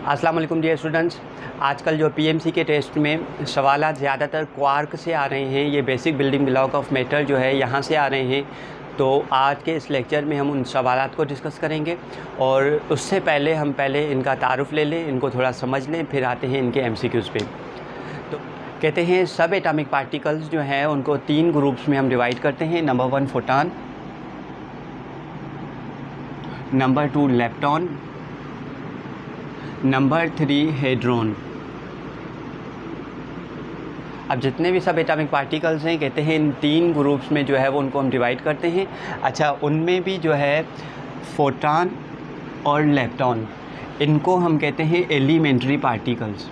अस्सलाम वालेकुम dear students. आजकल जो पीएमसी के टेस्ट में सवाल ज़्यादातर क्वार्क से आ रहे हैं, ये basic building block of matter जो है यहाँ से आ रहे हैं। तो आज के इस लेक्चर में हम उन सवालात को डिस्कस करेंगे और उससे पहले हम इनका तारुफ़ ले लें, इनको थोड़ा समझ लें, फिर आते हैं इनके एमसीक्यूज़ पे। तो कहते हैं सब एटॉमिक पार्टिकल्स जो हैं उनको 3 ग्रुप्स में हम डिवाइड करते हैं। Number 1 photon, number 2 lepton, number 3 hadron. अब जितने भी सब एटॉमिक पार्टिकल्स हैं कहते हैं इन 3 ग्रुप्स में जो है वो उनको हम डिवाइड करते हैं। अच्छा, उनमें भी जो है फोटॉन और लेप्टॉन, इनको हम कहते हैं एलिमेंट्री पार्टिकल्स।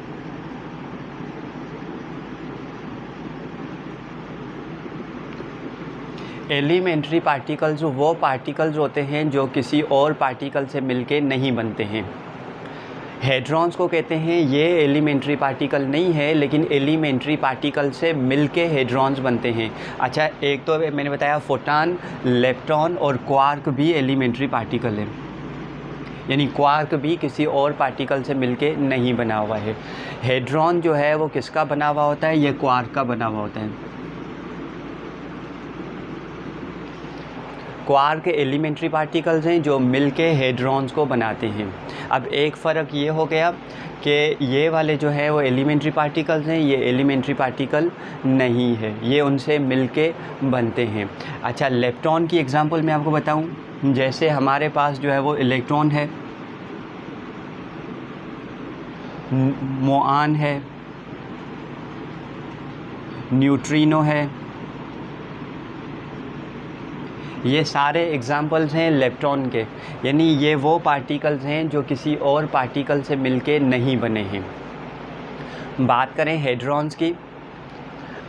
एलिमेंट्री पार्टिकल्स वो पार्टिकल्स होते हैं जो किसी और पार्टिकल से मिलके नहीं बनते हैं। हेड्रॉन्स को कहते हैं ये एलिमेंट्री पार्टिकल नहीं है, लेकिन एलिमेंट्री पार्टिकल से मिलके हेड्रॉन्स बनते हैं। अच्छा, एक तो मैंने बताया फोटॉन, लेप्टॉन और क्वार्क भी एलिमेंट्री पार्टिकल है, यानी क्वार्क भी किसी और पार्टिकल से मिलके नहीं बना हुआ है। हेड्रॉन जो है वो किसका बना हुआ होता है? ये क्वार्क का बना हुआ होता है। क्वार्क एलिमेंट्री पार्टिकल्स हैं जो मिलके हेड्रॉन्स को बनाते हैं। अब एक फ़र्क ये हो गया कि ये वाले जो है वो एलिमेंट्री पार्टिकल्स हैं, ये एलिमेंट्री पार्टिकल नहीं है, ये उनसे मिलके बनते हैं। अच्छा, लेप्टॉन की एग्जांपल मैं आपको बताऊं, जैसे हमारे पास जो है वो इलेक्ट्रॉन है, मुऑन है, न्यूट्रिनो है, ये सारे एग्ज़ाम्पल्स हैं लेप्टॉन के, यानी ये वो पार्टिकल्स हैं जो किसी और पार्टिकल से मिलके नहीं बने हैं। बात करें हेड्रॉन्स की।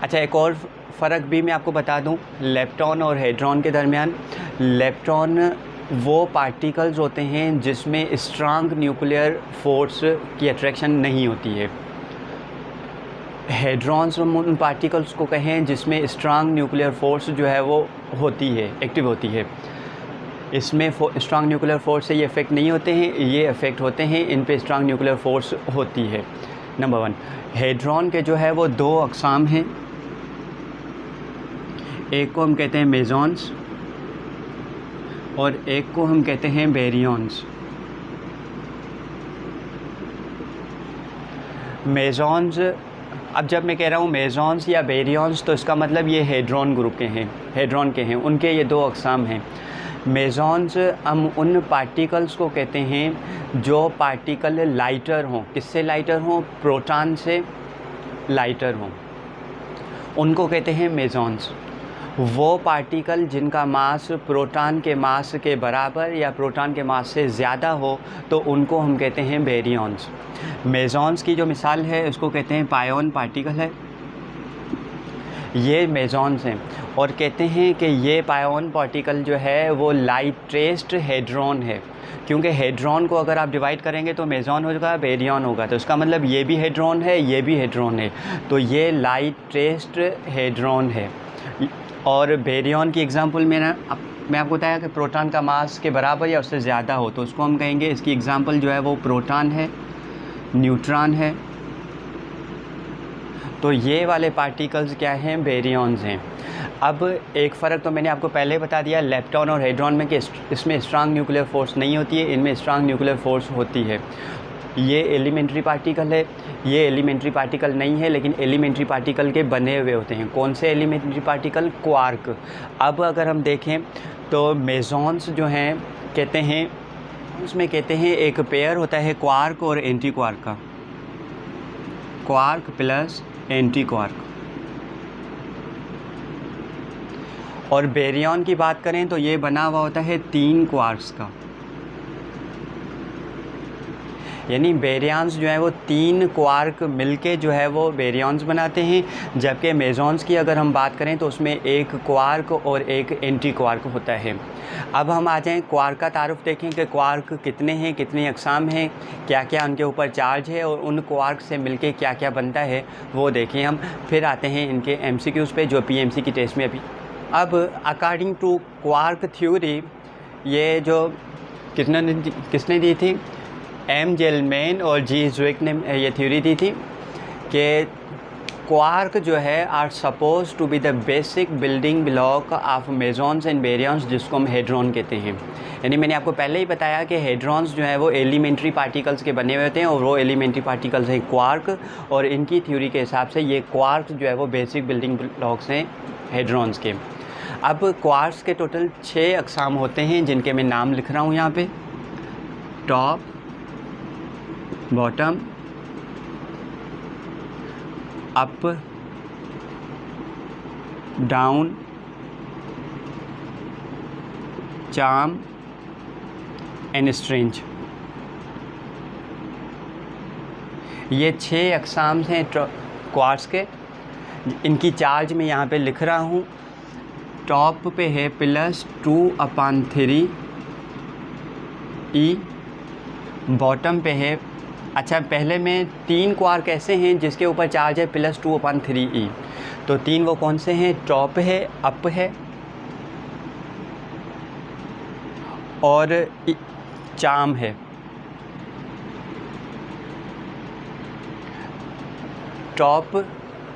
अच्छा, एक और फ़र्क भी मैं आपको बता दूं लेप्टॉन और हेड्रॉन के दरमियान। लेप्टॉन वो पार्टिकल्स होते हैं जिसमें स्ट्रांग न्यूक्लियर फोर्स की अट्रैक्शन नहीं होती है। हेड्रॉन्स उन पार्टिकल्स को कहें जिसमें स्ट्रांग न्यूक्लियर फोर्स जो है वो होती है, एक्टिव होती है। इसमें स्ट्रांग न्यूक्लियर फोर्स से ये इफ़ेक्ट नहीं होते हैं, ये इफ़ेक्ट होते हैं इन पे स्ट्रांग न्यूक्लियर फोर्स होती है। नंबर 1, हेड्रॉन के जो है वो 2 अक़साम हैं। एक को हम कहते हैं मेसॉन्स और एक को हम कहते हैं बेरियॉन्स। मेसॉन्स, अब जब मैं कह रहा हूँ मेसॉन्स या बेरियॉन्स तो इसका मतलब ये हेड्रॉन ग्रुप के हैं, हेड्रॉन के हैं, उनके ये 2 अक़साम हैं। मेसॉन्स हम उन पार्टिकल्स को कहते हैं जो पार्टिकल लाइटर हों। किससे लाइटर हों? प्रोटॉन से लाइटर हों, उनको कहते हैं मेसॉन्स। वो पार्टिकल जिनका मास प्रोटॉन के मास के बराबर या प्रोटॉन के मास से ज़्यादा हो तो उनको हम कहते हैं बेरियॉन्स। मेसॉन्स की जो मिसाल है उसको कहते हैं पायोन पार्टिकल है, ये मेसॉन्स हैं। और कहते हैं कि ये पायोन पार्टिकल जो है वो लाइट्रेस्ट हेड्रॉन है, क्योंकि हेड्रॉन को अगर आप डिवाइड करेंगे तो मेसॉन होगा, बेरियॉन होगा, तो इसका मतलब ये भी हेड्रॉन है, ये भी हेड्रॉन है, तो ये लाइट्रेस्ट हेड्रॉन है। और बेरियॉन की एग्ज़ाम्पल मैं आपको बताया कि प्रोटॉन का मास के बराबर या उससे ज़्यादा हो तो उसको हम कहेंगे, इसकी एग्ज़ाम्पल जो है वो प्रोटॉन है, न्यूट्रॉन है। तो ये वाले पार्टिकल्स क्या हैं? बेरियॉन्स हैं। अब एक फ़र्क तो मैंने आपको पहले बता दिया लेप्टॉन और हेड्रॉन में कि इसमें स्ट्रांग न्यूक्लियर फोर्स नहीं होती है, इनमें स्ट्रांग न्यूक्लियर फोर्स होती है। ये एलिमेंट्री पार्टिकल है, ये एलिमेंट्री पार्टिकल नहीं है, लेकिन एलिमेंट्री पार्टिकल के बने हुए होते हैं। कौन से एलिमेंट्री पार्टिकल? क्वार्क। अब अगर हम देखें तो मेसॉन्स जो हैं कहते हैं, उसमें कहते हैं एक पेयर होता है क्वार्क और एंटी क्वार्क का, क्वार्क प्लस एंटी क्वार्क। और बेरियॉन की बात करें तो ये बना हुआ होता है 3 क्वार्क्स का, यानी बेरियॉन्स जो है वो 3 क्वार्क मिलके जो है वो बेरियॉन्स बनाते हैं। जबकि मेसॉन्स की अगर हम बात करें तो उसमें एक क्वार्क और एक एंटी क्वार्क होता है। अब हम आ जाएं क्वार्क का तारुफ देखें कि क्वार्क कितने हैं, कितने अक़साम हैं, क्या क्या उनके ऊपर चार्ज है और उन क्वार्क से मिलके क्या क्या बनता है वो देखें हम। फिर आते हैं इनके एमसीक्यूज़ पे जो पीएमसी की टेस्ट में अभी। अब अकॉर्डिंग टू क्वार्क थ्योरी, ये जो किसने दी थी? एम जेलमैन और जी ज्विक ने ये थ्योरी दी थी कि क्वार्क जो है are suppose to be the basic building block of mesons and baryons, जिसको हम हेड्रॉन कहते हैं। यानी मैंने आपको पहले ही बताया कि हेड्रॉन्स जो है वो एलिमेंट्री पार्टिकल्स के बने हुए होते हैं और वो एलिमेंट्री पार्टिकल्स हैं क्वार्क, और इनकी थ्योरी के हिसाब से ये क्वार्क जो है वो बेसिक बिल्डिंग ब्लॉक्स हैं हेड्रॉन्स के। अब क्वार्क्स के टोटल 6 अक़साम होते हैं जिनके मैं नाम लिख रहा हूँ यहाँ पे। Top, bottom, up, down, charm and strange. ये 6 अक़साम हैं क्वार्ट्स के। इनकी चार्ज मैं यहाँ पे लिख रहा हूँ। टॉप पे है +2/3 ई, बॉटम पे है, अच्छा पहले में 3 क्वार्क ऐसे हैं जिसके ऊपर चार्ज है +2/3 ई। तो 3 वो कौन से हैं? टॉप है, अप है और चार्म है। टॉप,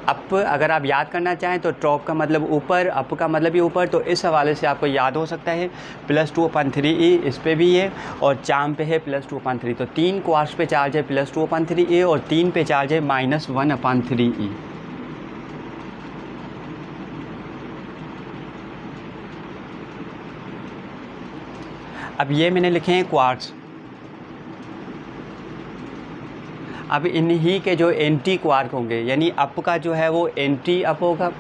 अप अगर आप याद करना चाहें तो टॉप का मतलब ऊपर, अप का मतलब भी ऊपर, तो इस हवाले से आपको याद हो सकता है +2/3 ई इस पे भी है और चार्म पे है +2/3। तो 3 क्वार्क्स पे चार्ज है +2/3 ई और 3 पे चार्ज है -1/3 ई। अब ये मैंने लिखे हैं क्वार्क्स। अब इन्हीं के जो एंटी क्वार्क होंगे, यानी अप का जो है वो एंटी अप होगा,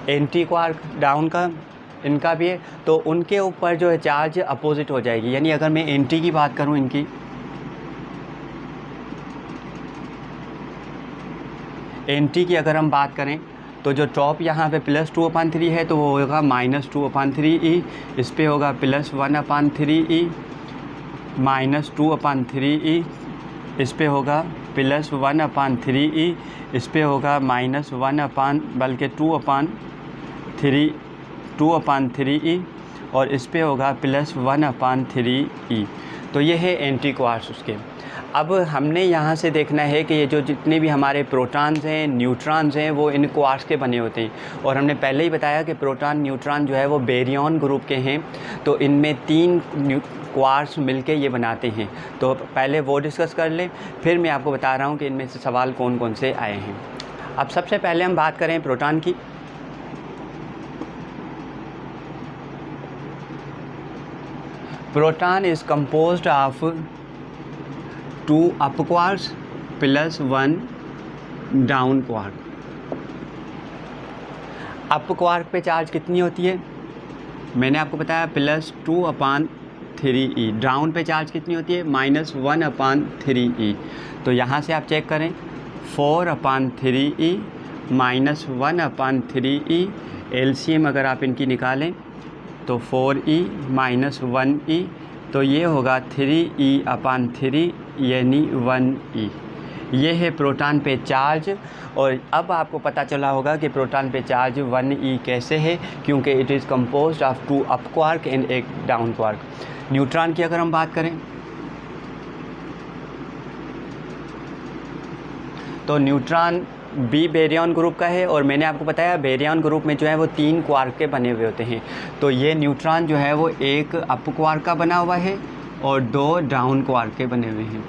एंटी क्वार्क डाउन का इनका भी है, तो उनके ऊपर जो है चार्ज अपोजिट हो जाएगी। यानी अगर मैं एंटी की बात करूं, इनकी एंटी की अगर हम बात करें तो जो टॉप यहाँ पे +2/3 है तो वो होगा -2/3 ई, इस पे होगा +1/3 ई, -2/3 ई, इस पे होगा +1/3 ई, इस पे होगा -2/3 ई और इस पे होगा +1/3 ई। तो ये है एंटी क्वार्क्स उसके। अब हमने यहाँ से देखना है कि ये जो जितने भी हमारे प्रोटॉन्स हैं, न्यूट्रॉन्स हैं, वो इन क्वार्क्स के बने होते हैं। और हमने पहले ही बताया कि प्रोटॉन न्यूट्रॉन जो है वो बेरियन ग्रुप के हैं, तो इनमें 3 क्वार्क्स मिलके ये बनाते हैं। तो पहले वो डिस्कस कर लें, फिर मैं आपको बता रहा हूँ कि इनमें से सवाल कौन कौन से आए हैं। अब सबसे पहले हम बात करें प्रोटॉन की। Proton is composed of 2 up quarks +1 down quark. Up quark पे चार्ज कितनी होती है? मैंने आपको बताया +2/3 ई। डाउन पे चार्ज कितनी होती है? -1/3 ई। तो यहाँ से आप चेक करें 4/3 ई -1/3 ई। एलसीएम अगर आप इनकी निकालें तो 4e - 1e, तो ये होगा 3e/3 यानी 1e। ये है प्रोटॉन पे चार्ज। और अब आपको पता चला होगा कि प्रोटॉन पे चार्ज 1e कैसे है, क्योंकि it is composed of 2 up quark and 1 down quark. Neutron की अगर हम बात करें तो न्यूट्रॉन बी बेरियन ग्रुप का है, और मैंने आपको बताया बेरियन ग्रुप में जो है वो 3 क्वार्क के बने हुए होते हैं। तो ये न्यूट्रॉन जो है वो 1 अप क्वार्क का बना हुआ है और 2 डाउन क्वार्क के बने हुए हैं।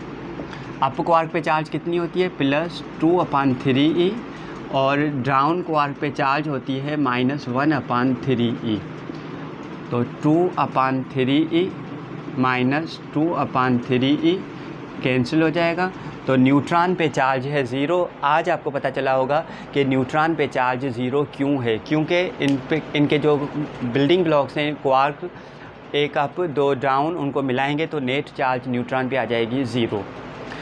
अप क्वार्क पे चार्ज कितनी होती है? +2/3 ई और डाउन क्वार्क पे चार्ज होती है -1/3 ई। तो 2/3 ई -2/3 ई कैंसिल हो जाएगा। तो न्यूट्रॉन पे चार्ज है 0। आज आपको पता चला होगा कि न्यूट्रॉन पे चार्ज 0 क्यों है, क्योंकि इनके जो बिल्डिंग ब्लॉक्स हैं क्वार्क, 1 अप 2 डाउन, उनको मिलाएंगे तो नेट चार्ज न्यूट्रॉन पे आ जाएगी 0।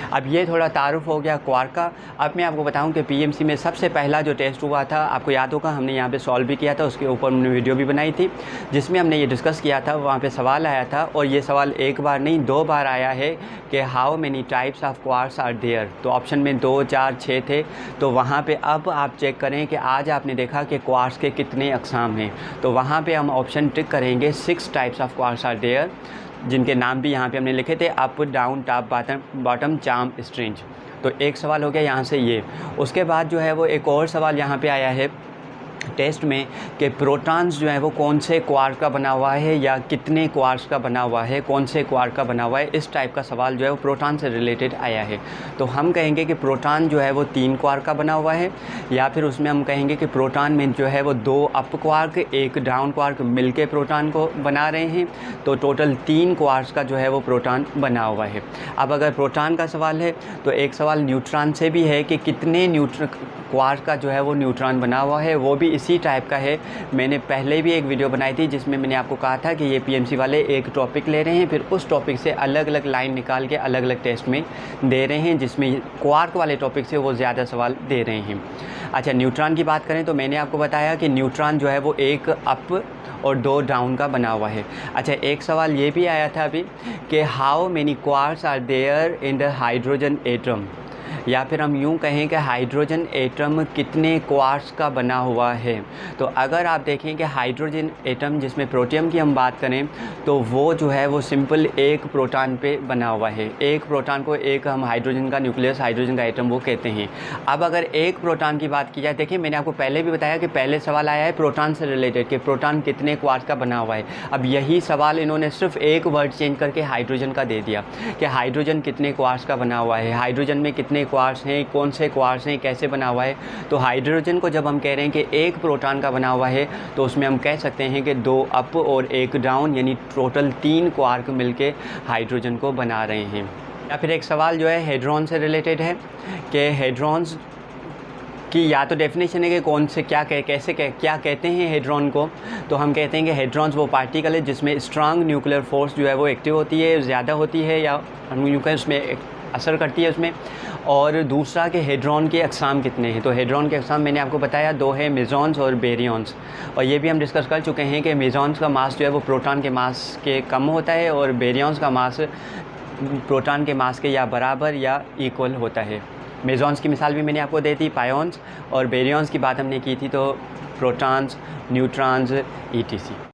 अब ये थोड़ा तारुफ हो गया क्वार्क का। अब मैं आपको बताऊं कि पीएमसी में सबसे पहला जो टेस्ट हुआ था, आपको याद होगा हमने यहाँ पे सॉल्व भी किया था, उसके ऊपर हमने वीडियो भी बनाई थी जिसमें हमने ये डिस्कस किया था। वहाँ पे सवाल आया था, और ये सवाल एक बार नहीं 2 बार आया है कि how many types of quarks are there. तो ऑप्शन में 2, 4, 6 थे। तो वहाँ पर अब आप चेक करें कि आज आपने देखा कि क्वार्क्स के कितने अक़साम हैं। तो वहाँ पर हम ऑप्शन टिक करेंगे 6 types of quarks are there. जिनके नाम भी यहाँ पे हमने लिखे थे, up, down, top, bottom, charm, strange. तो एक सवाल हो गया यहाँ से ये। उसके बाद जो है वो एक और सवाल यहाँ पे आया है टेस्ट में कि प्रोटॉन्स जो है वो कौन से क्वार्क का बना हुआ है या कितने क्वार्क्स का बना हुआ है, कौन से क्वार्क का बना हुआ है। इस टाइप का सवाल जो है वो प्रोटॉन से रिलेटेड आया है। तो हम कहेंगे कि प्रोटॉन जो है वो 3 क्वार्क का बना हुआ है, या फिर उसमें हम कहेंगे कि प्रोटॉन में जो है वो 2 अप क्वार्क 1 डाउन क्वार्क मिलके प्रोटॉन को बना रहे हैं। तो टोटल 3 क्वार्क्स का जो है वो प्रोटॉन बना हुआ है। अब अगर प्रोटॉन का सवाल है तो एक सवाल न्यूट्रॉन से भी है कि कितने क्वार्क का जो है वो न्यूट्रॉन बना हुआ है, वो भी इसी टाइप का है। मैंने पहले भी एक वीडियो बनाई थी जिसमें मैंने आपको कहा था कि ये पीएमसी वाले एक टॉपिक ले रहे हैं, फिर उस टॉपिक से अलग अलग लाइन निकाल के अलग अलग टेस्ट में दे रहे हैं, जिसमें क्वार्क वाले टॉपिक से वो ज़्यादा सवाल दे रहे हैं। अच्छा, न्यूट्रॉन की बात करें तो मैंने आपको बताया कि न्यूट्रॉन जो है वो 1 अप और 2 डाउन का बना हुआ है। अच्छा, एक सवाल ये भी आया था अभी कि how many quarks are there in the hydrogen atom, या फिर हम यूँ कहें कि हाइड्रोजन एटम कितने क्वार्क्स का बना हुआ है। तो अगर आप देखें कि हाइड्रोजन एटम जिसमें प्रोटियम की हम बात करें तो वो जो है वो सिंपल एक प्रोटॉन पे बना हुआ है। एक प्रोटॉन को एक हम हाइड्रोजन का न्यूक्लियस, हाइड्रोजन का एटम वो कहते हैं। अब अगर एक प्रोटॉन की बात की जाए, देखिए मैंने आपको पहले भी बताया कि पहले सवाल आया है प्रोटॉन से रिलेटेड कि प्रोटॉन कितने क्वार्क्स का बना हुआ है। अब यही सवाल इन्होंने सिर्फ एक वर्ड चेंज करके हाइड्रोजन का दे दिया कि हाइड्रोजन कितने क्वार्क्स का बना हुआ है, हाइड्रोजन में कितने क्वार्क्स हैं, कौन से क्वार्क्स हैं, कैसे बना हुआ है। तो हाइड्रोजन को जब हम कह रहे हैं कि एक प्रोटॉन का बना हुआ है तो उसमें हम कह सकते हैं कि 2 अप और 1 डाउन, यानी टोटल 3 क्वार्क मिलके हाइड्रोजन को बना रहे हैं। या फिर एक सवाल जो है हेड्रॉन से रिलेटेड है कि हेड्रॉन्स कि या तो डेफिनेशन है कि कौन से क्या कहते हैं हेड्रॉन को। तो हम कहते हैं कि हेड्रॉन्स वो पार्टिकल है जिसमें स्ट्रांग न्यूक्लियर फोर्स जो है वो एक्टिव होती है, ज़्यादा होती है, या हम यूँ कहें उसमें असर करती है उसमें। और दूसरा कि हेड्रॉन के अक़साम कितने हैं। तो हेड्रॉन के अक़साम मैंने आपको बताया 2 है, मेसॉन्स और बेरियंस। और ये भी हम डिस्कस कर चुके हैं कि मेसॉन्स का मास जो है वो प्रोटॉन के मास के कम होता है और बेरियंस का मास प्रोटॉन के मास के या बराबर या इक्वल होता है। मेसॉन्स की मिसाल भी मैंने आपको दी थी, पायोन्स, और बेरियंस की बात हमने की थी तो प्रोटॉन्स, न्यूट्रॉन्स, ETC।